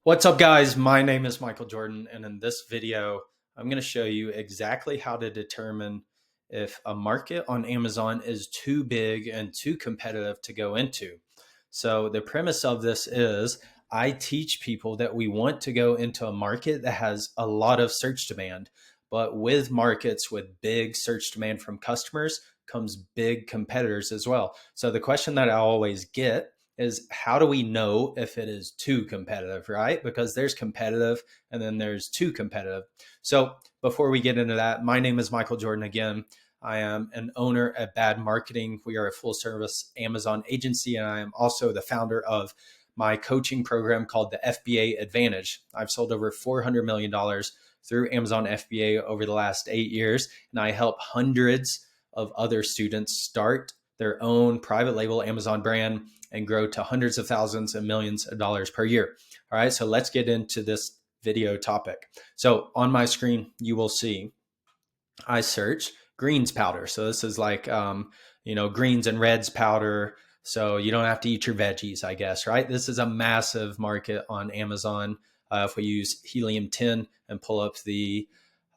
What's up, guys? My name is Michael Jordan, and in this video, I'm going to show you exactly how to determine if a market on Amazon is too big and too competitive to go into. So the premise of this is I teach people that we want to go into a market that has a lot of search demand, but with markets with big search demand from customers comes big competitors as well. So the question that I always get is, how do we know if it is too competitive, right? Because there's competitive and then there's too competitive. So before we get into that, my name is Michael Jordan again. I am an owner at Bad Marketing. We are a full service Amazon agency, and I am also the founder of my coaching program called the FBA Advantage. I've sold over $400 million through Amazon FBA over the last 8 years, and I help hundreds of other students start their own private label Amazon brand and grow to hundreds of thousands and millions of dollars per year. All right, so let's get into this video topic. So on my screen, you will see I search greens powder. So this is like, greens and reds powder. So you don't have to eat your veggies, I guess, right? This is a massive market on Amazon. If we use helium-10 and pull up the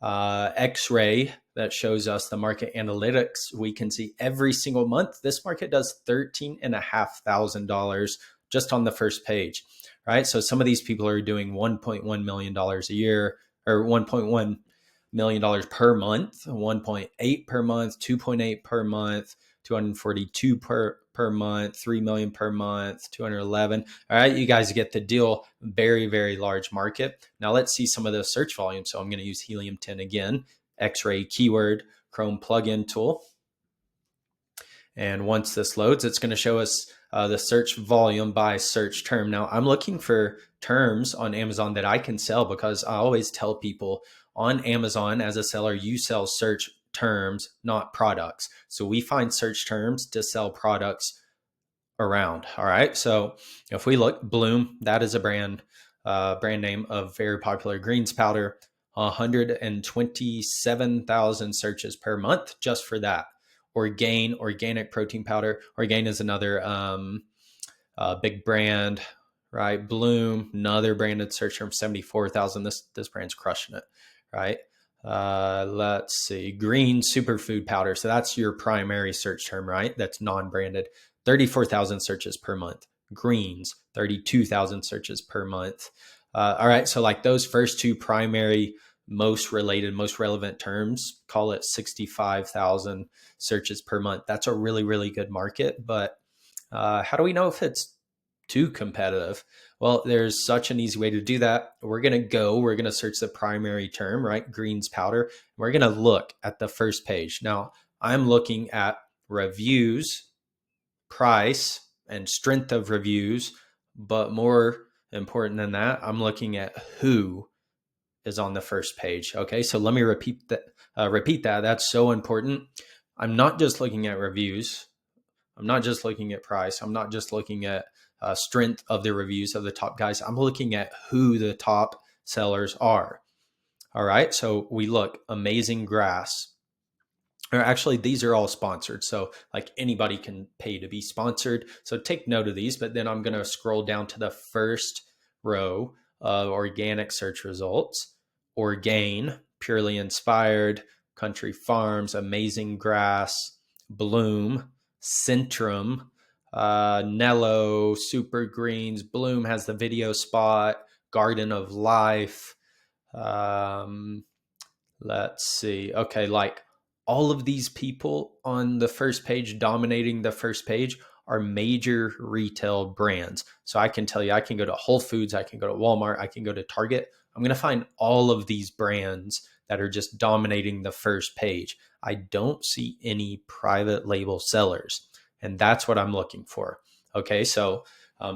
X-ray that shows us the market analytics, we can see every single month this market does $13,500 just on the first page, right? So some of these people are doing $1.1 million a year, or $1.1 million per month, 1.8 per month, 2.8 per month, 242 per month, 3 million per month, 211. All right, you guys get the deal. Very, very large market. Now let's see some of the search volume. So I'm going to use helium-10 again, X-ray keyword, Chrome plugin tool. And once this loads, it's going to show us the search volume by search term. Now I'm looking for terms on Amazon that I can sell, because I always tell people on Amazon as a seller, you sell search terms, not products. So we find search terms to sell products around. All right. So if we look, Bloom, that is a brand name of very popular greens powder, 127,000 searches per month just for that. Orgain, organic protein powder. Orgain is another big brand, right? Bloom, another branded search term, 74,000. This brand's crushing it, right? Let's see, green superfood powder. So that's your primary search term, right? That's non-branded, 34,000 searches per month. Greens, 32,000 searches per month. All right. So like those first two primary, most related, most relevant terms, call it 65,000 searches per month. That's a really, really good market. But how do we know if it's too competitive? Well, there's such an easy way to do that. We're going to search the primary term, right? Greens powder. We're going to look at the first page. Now I'm looking at reviews, price, and strength of reviews. But more important than that, I'm looking at who is on the first page. Okay. So let me repeat that. That's so important. I'm not just looking at reviews. I'm not just looking at price. I'm not just looking at strength of the reviews of the top guys. I'm looking at who the top sellers are. All right. So we look, Amazing Grass. Or actually, these are all sponsored. So like anybody can pay to be sponsored. So take note of these, but then I'm going to scroll down to the first row of organic search results. Orgain, Purely Inspired, Country Farms, Amazing Grass, Bloom, Centrum, Nello, Super Greens. Bloom has the video spot, Garden of Life. Let's see. Okay, like all of these people on the first page, dominating the first page, are major retail brands. So I can tell you, I can go to Whole Foods, I can go to Walmart, I can go to Target. I'm going to find all of these brands that are just dominating the first page. I don't see any private label sellers, and that's what I'm looking for. Okay, so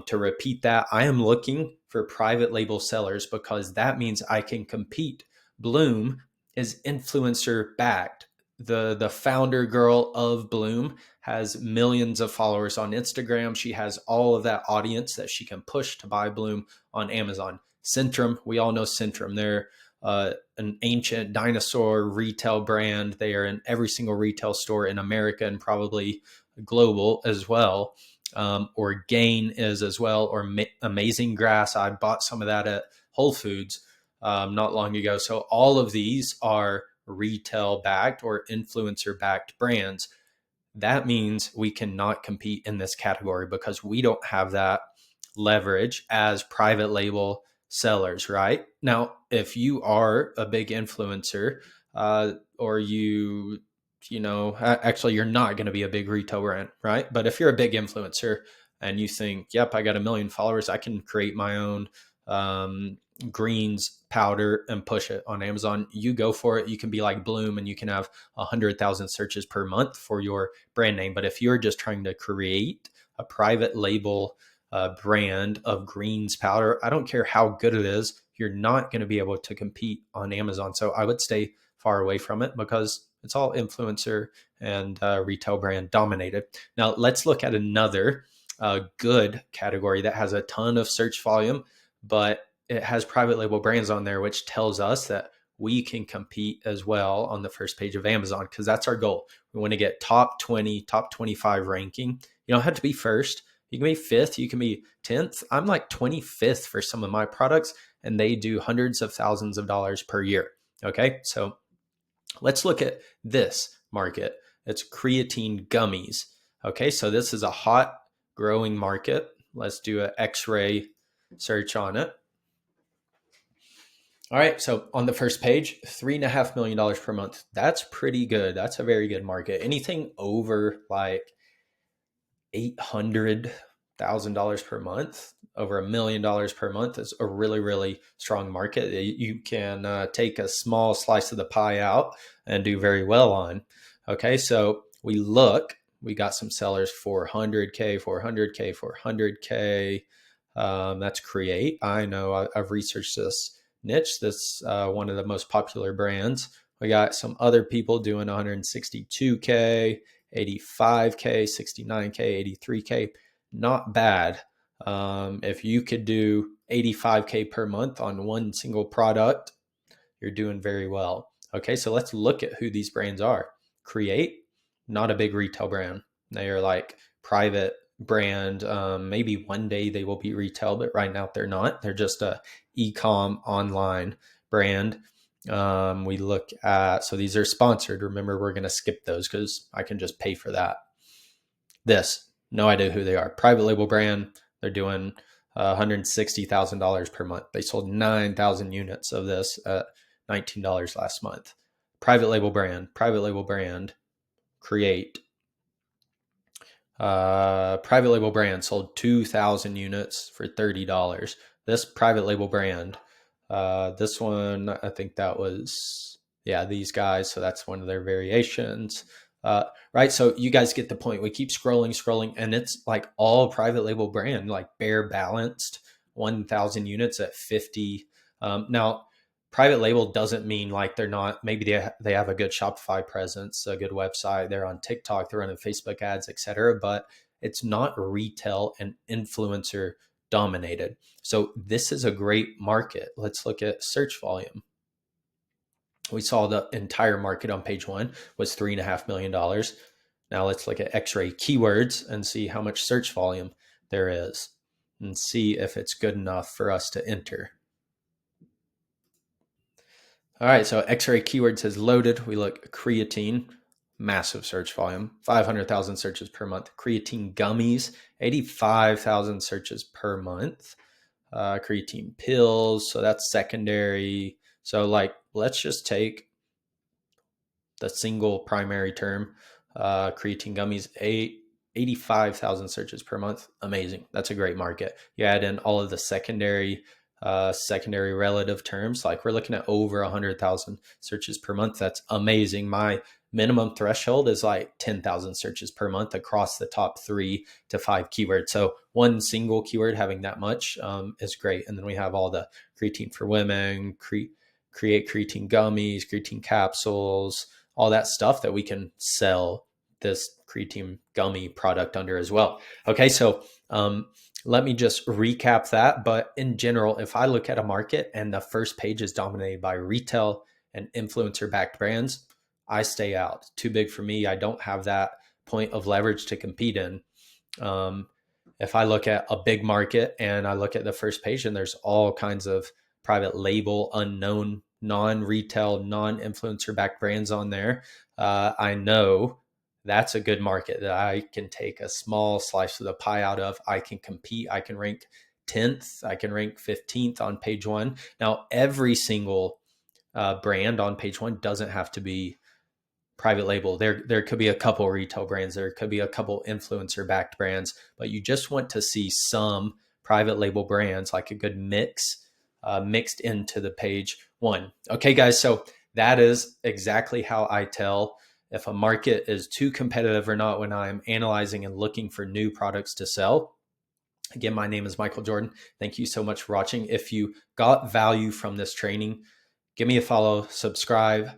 to repeat that, I am looking for private label sellers because that means I can compete. Bloom is influencer backed. The founder girl of Bloom has millions of followers on Instagram. She has all of that audience that she can push to buy Bloom on Amazon. Centrum, we all know Centrum. They're an ancient dinosaur retail brand. They are in every single retail store in America and probably global as well. or Gain is as well, or Amazing Grass. I bought some of that at Whole Foods not long ago. So all of these are retail backed or influencer backed brands. That means we cannot compete in this category because we don't have that leverage as private label sellers, right? Now, if you are a big influencer, or actually you're not going to be a big retail brand, right? But if you're a big influencer and you think, yep, I got 1 million followers, I can create my own greens powder and push it on Amazon, you go for it. You can be like Bloom and you can have 100,000 searches per month for your brand name. But if you're just trying to create a private label brand of greens powder, I don't care how good it is, you're not going to be able to compete on Amazon. So I would stay far away from it because it's all influencer and retail brand dominated. Now let's look at another good category that has a ton of search volume, but it has private label brands on there, which tells us that we can compete as well on the first page of Amazon, because that's our goal. We want to get top 20, top 25 ranking. You don't have to be first. You can be fifth. You can be 10th. I'm like 25th for some of my products, and they do hundreds of thousands of dollars per year. Okay. So let's look at this market. It's creatine gummies. Okay. So this is a hot growing market. Let's do an X-ray search on it. All right, so on the first page, $3.5 million per month. That's pretty good. That's a very good market. Anything over like $800,000 per month, over $1 million per month is a really, really strong market. You can take a small slice of the pie out and do very well on. Okay, so we got some sellers 400K, 400K, 400K. That's Create. I know I've researched this niche. That's one of the most popular brands. We got some other people doing 162K, 85K, 69K, 83K. Not bad. If you could do 85K per month on one single product, you're doing very well. Okay, so let's look at who these brands are. Create, not a big retail brand. They are like private brand. Maybe one day they will be retail, but right now they're not. They're just a e-com online brand. We look at, so these are sponsored. Remember, we're going to skip those because I can just pay for that. This, no idea who they are. Private label brand. They're doing $160,000 per month. They sold 9,000 units of this at $19 last month. Private label brand, Create. Private label brand sold 2,000 units for $30. This private label brand, this one, I think that was, these guys. So that's one of their variations. Right. So you guys get the point. We keep scrolling, and it's like all private label brand, like Bare Balanced, 1,000 units at 50. Now, private label doesn't mean like they're not, maybe they have a good Shopify presence, a good website, they're on TikTok, they're running Facebook ads, etc. But it's not retail and influencer dominated. So this is a great market. Let's look at search volume. We saw the entire market on page 1 was $3.5 million. Now let's look at X-ray keywords and see how much search volume there is and see if it's good enough for us to enter. All right, so X-ray keywords has loaded. We look creatine, massive search volume, 500,000 searches per month. Creatine gummies, 85,000 searches per month. Creatine pills, so that's secondary. So like, let's just take the single primary term, creatine gummies, 85,000 searches per month. Amazing. That's a great market. You add in all of the secondary relative terms, like we're looking at over 100,000 searches per month. That's amazing. My minimum threshold is like 10,000 searches per month across the top 3 to 5 keywords. So one single keyword having that much is great. And then we have all the creatine for women, create creatine gummies, creatine capsules, all that stuff that we can sell this creatine gummy product under as well. Okay, so let me just recap that. But in general, if I look at a market and the first page is dominated by retail and influencer backed brands, I stay out. Too big for me. I don't have that point of leverage to compete in. If I look at a big market and I look at the first page and there's all kinds of private label, unknown, non-retail, non-influencer backed brands on there, I know that's a good market that I can take a small slice of the pie out of. I can compete. I can rank 10th. I can rank 15th on page one. Now, every single brand on page one doesn't have to be private label. There could be a couple retail brands, there could be a couple influencer backed brands, but you just want to see some private label brands, like a good mix mixed into the page one. Okay, guys, so that is exactly how I tell if a market is too competitive or not when I'm analyzing and looking for new products to sell. Again, my name is Michael Jordan. Thank you so much for watching. If you got value from this training, give me a follow, subscribe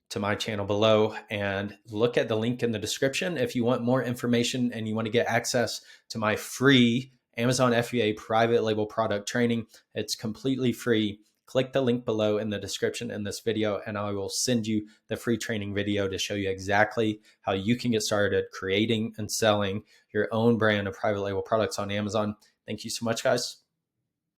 to my channel below, and look at the link in the description if you want more information and you want to get access to my free Amazon FBA private label product training. It's completely free. Click the link below in the description in this video, and I will send you the free training video to show you exactly how you can get started creating and selling your own brand of private label products on Amazon. Thank you so much, guys.